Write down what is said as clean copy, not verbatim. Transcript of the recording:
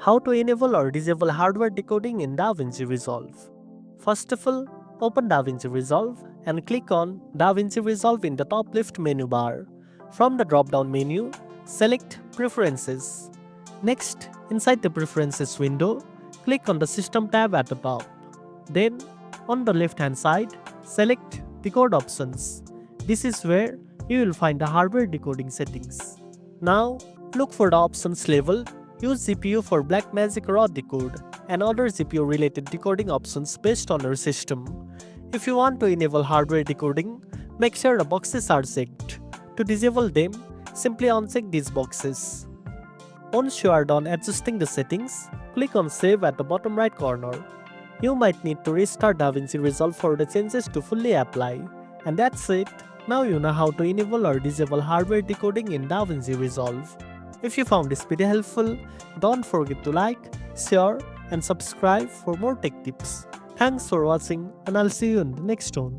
How to enable or disable hardware decoding in DaVinci Resolve. First of all, open DaVinci Resolve and click on DaVinci Resolve in the top left menu bar. From the drop-down menu, select Preferences. Next, inside the Preferences window, click on the System tab at the top. Then, on the left-hand side, select Decode Options. This is where you will find the hardware decoding settings. Now, look for the options label. Use GPU for Blackmagic RAW Decode and other GPU-related decoding options based on your system. If you want to enable hardware decoding, make sure the boxes are checked. To disable them, simply uncheck these boxes. Once you are done adjusting the settings, click on Save at the bottom right corner. You might need to restart DaVinci Resolve for the changes to fully apply. And that's it. Now you know how to enable or disable hardware decoding in DaVinci Resolve. If you found this video helpful, don't forget to like, share, and subscribe for more tech tips. Thanks for watching, and I'll see you in the next one.